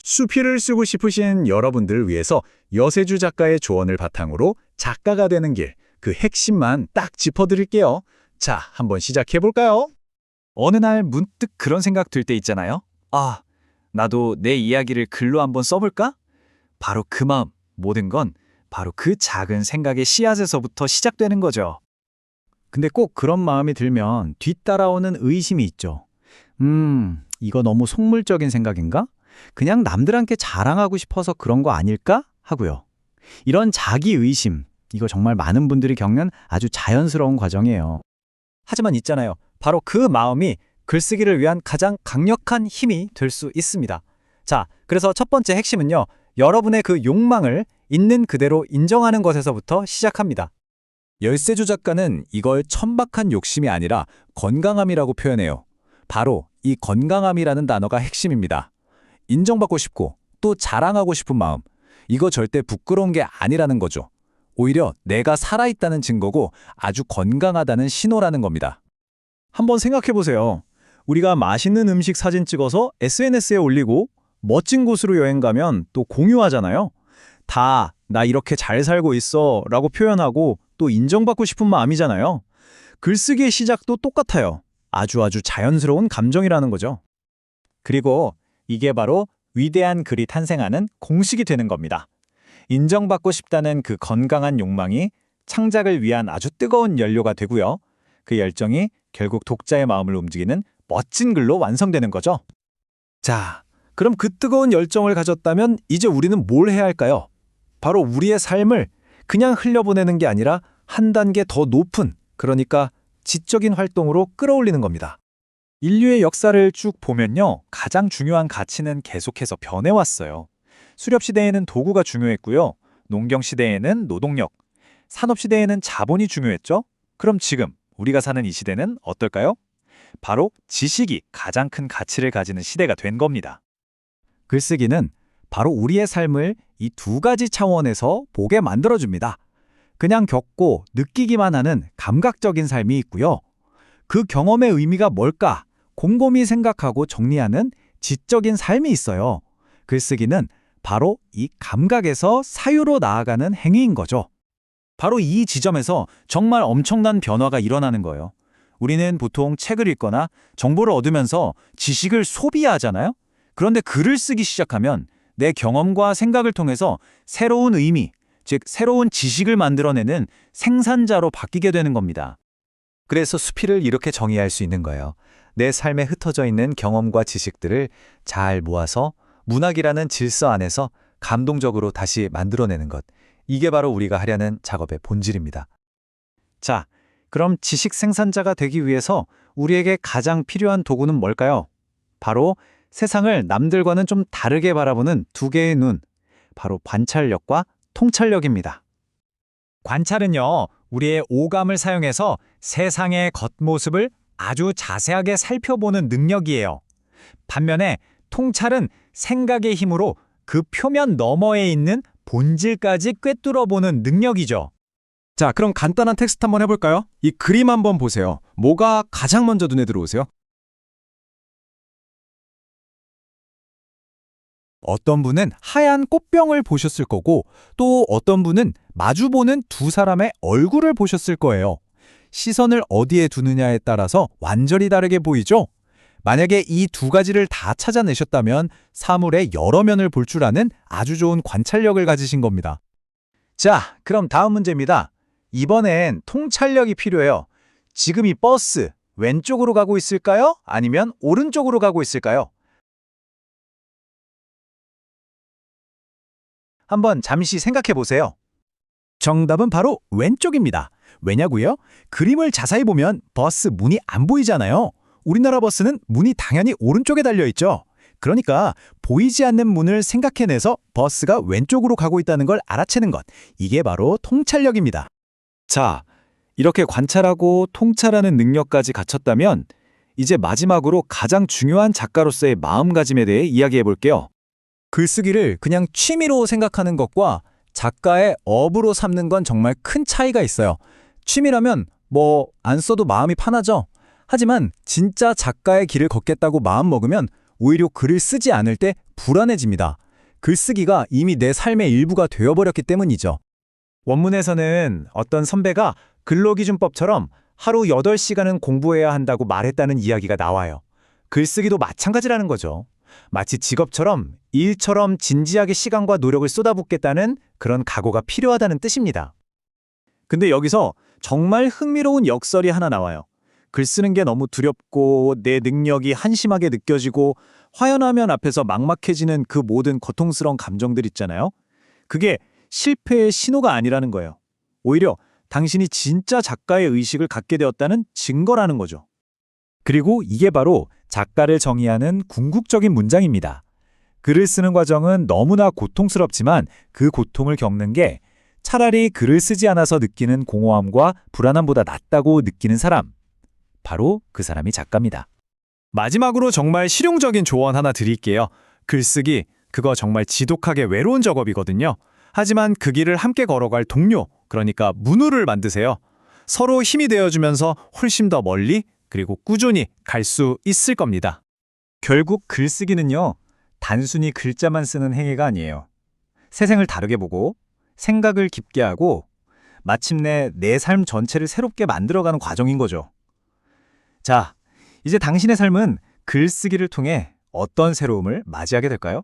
수필을 쓰고 싶으신 여러분들을 위해서 여세주 작가의 조언을 바탕으로 작가가 되는 길, 그 핵심만 딱 짚어드릴게요. 자, 한번 시작해볼까요? 어느 날 문득 그런 생각 들 때 있잖아요. 아, 나도 내 이야기를 글로 한번 써볼까? 바로 그 마음, 모든 건 바로 그 작은 생각의 씨앗에서부터 시작되는 거죠. 근데 꼭 그런 마음이 들면 뒤따라오는 의심이 있죠. 이거 너무 속물적인 생각인가? 그냥 남들한테 자랑하고 싶어서 그런 거 아닐까? 하고요. 이런 자기 의심, 이거 정말 많은 분들이 겪는 아주 자연스러운 과정이에요. 하지만 있잖아요. 바로 그 마음이 글쓰기를 위한 가장 강력한 힘이 될 수 있습니다. 자, 그래서 첫 번째 핵심은요. 여러분의 그 욕망을 있는 그대로 인정하는 것에서부터 시작합니다. 열세주 작가는 이걸 천박한 욕심이 아니라 건강함이라고 표현해요. 바로 이 건강함이라는 단어가 핵심입니다. 인정받고 싶고 또 자랑하고 싶은 마음, 이거 절대 부끄러운 게 아니라는 거죠. 오히려 내가 살아있다는 증거고 아주 건강하다는 신호라는 겁니다. 한번 생각해보세요. 우리가 맛있는 음식 사진 찍어서 SNS에 올리고 멋진 곳으로 여행 가면 또 공유하잖아요. 다 나 이렇게 잘 살고 있어 라고 표현하고 또 인정받고 싶은 마음이잖아요. 글쓰기의 시작도 똑같아요. 아주 자연스러운 감정이라는 거죠. 그리고 이게 바로 위대한 글이 탄생하는 공식이 되는 겁니다. 인정받고 싶다는 그 건강한 욕망이 창작을 위한 아주 뜨거운 연료가 되고요. 그 열정이 결국 독자의 마음을 움직이는 멋진 글로 완성되는 거죠. 자, 그럼 그 뜨거운 열정을 가졌다면 이제 우리는 뭘 해야 할까요? 바로 우리의 삶을 그냥 흘려보내는 게 아니라 한 단계 더 높은, 그러니까 지적인 활동으로 끌어올리는 겁니다. 인류의 역사를 쭉 보면요. 가장 중요한 가치는 계속해서 변해왔어요. 수렵시대에는 도구가 중요했고요. 농경시대에는 노동력, 산업시대에는 자본이 중요했죠. 그럼 지금 우리가 사는 이 시대는 어떨까요? 바로 지식이 가장 큰 가치를 가지는 시대가 된 겁니다. 글쓰기는 바로 우리의 삶을 이 두 가지 차원에서 보게 만들어줍니다. 그냥 겪고 느끼기만 하는 감각적인 삶이 있고요. 그 경험의 의미가 뭘까? 곰곰이 생각하고 정리하는 지적인 삶이 있어요. 글쓰기는 바로 이 감각에서 사유로 나아가는 행위인 거죠. 바로 이 지점에서 정말 엄청난 변화가 일어나는 거예요. 우리는 보통 책을 읽거나 정보를 얻으면서 지식을 소비하잖아요. 그런데 글을 쓰기 시작하면 내 경험과 생각을 통해서 새로운 의미, 즉 새로운 지식을 만들어내는 생산자로 바뀌게 되는 겁니다. 그래서 수필을 이렇게 정의할 수 있는 거예요. 내 삶에 흩어져 있는 경험과 지식들을 잘 모아서 문학이라는 질서 안에서 감동적으로 다시 만들어내는 것. 이게 바로 우리가 하려는 작업의 본질입니다. 자, 그럼 지식 생산자가 되기 위해서 우리에게 가장 필요한 도구는 뭘까요? 바로 세상을 남들과는 좀 다르게 바라보는 두 개의 눈, 바로 관찰력과 통찰력입니다. 관찰은요, 우리의 오감을 사용해서 세상의 겉모습을 아주 자세하게 살펴보는 능력이에요. 반면에 통찰은 생각의 힘으로 그 표면 너머에 있는 본질까지 꿰뚫어보는 능력이죠. 자, 그럼 간단한 텍스트 한번 해볼까요? 이 그림 한번 보세요. 뭐가 가장 먼저 눈에 들어오세요? 어떤 분은 하얀 꽃병을 보셨을 거고 또 어떤 분은 마주보는 두 사람의 얼굴을 보셨을 거예요. 시선을 어디에 두느냐에 따라서 완전히 다르게 보이죠? 만약에 이 두 가지를 다 찾아내셨다면 사물의 여러 면을 볼 줄 아는 아주 좋은 관찰력을 가지신 겁니다. 자, 그럼 다음 문제입니다. 이번엔 통찰력이 필요해요. 지금 이 버스 왼쪽으로 가고 있을까요? 아니면 오른쪽으로 가고 있을까요? 한번 잠시 생각해 보세요. 정답은 바로 왼쪽입니다. 왜냐고요? 그림을 자세히 보면 버스 문이 안 보이잖아요. 우리나라 버스는 문이 당연히 오른쪽에 달려 있죠. 그러니까 보이지 않는 문을 생각해내서 버스가 왼쪽으로 가고 있다는 걸 알아채는 것. 이게 바로 통찰력입니다. 자, 이렇게 관찰하고 통찰하는 능력까지 갖췄다면 이제 마지막으로 가장 중요한 작가로서의 마음가짐에 대해 이야기해 볼게요. 글쓰기를 그냥 취미로 생각하는 것과 작가의 업으로 삼는 건 정말 큰 차이가 있어요. 취미라면 안 써도 마음이 편하죠. 하지만 진짜 작가의 길을 걷겠다고 마음먹으면 오히려 글을 쓰지 않을 때 불안해집니다. 글쓰기가 이미 내 삶의 일부가 되어버렸기 때문이죠. 원문에서는 어떤 선배가 근로기준법처럼 하루 8시간은 공부해야 한다고 말했다는 이야기가 나와요. 글쓰기도 마찬가지라는 거죠. 마치 직업처럼 일처럼 진지하게 시간과 노력을 쏟아붓겠다는 그런 각오가 필요하다는 뜻입니다. 근데 여기서 정말 흥미로운 역설이 하나 나와요. 글 쓰는 게 너무 두렵고 내 능력이 한심하게 느껴지고 화연화면 앞에서 막막해지는 그 모든 고통스러운 감정들 있잖아요. 그게 실패의 신호가 아니라는 거예요. 오히려 당신이 진짜 작가의 의식을 갖게 되었다는 증거라는 거죠. 그리고 이게 바로 작가를 정의하는 궁극적인 문장입니다. 글을 쓰는 과정은 너무나 고통스럽지만 그 고통을 겪는 게 차라리 글을 쓰지 않아서 느끼는 공허함과 불안함보다 낫다고 느끼는 사람. 바로 그 사람이 작가입니다. 마지막으로 정말 실용적인 조언 하나 드릴게요. 글쓰기, 그거 정말 지독하게 외로운 작업이거든요. 하지만 그 길을 함께 걸어갈 동료, 그러니까 문우를 만드세요. 서로 힘이 되어주면서 훨씬 더 멀리 그리고 꾸준히 갈 수 있을 겁니다. 결국 글쓰기는요, 단순히 글자만 쓰는 행위가 아니에요. 세상을 다르게 보고 생각을 깊게 하고 마침내 내 삶 전체를 새롭게 만들어가는 과정인 거죠. 자, 이제 당신의 삶은 글쓰기를 통해 어떤 새로움을 맞이하게 될까요?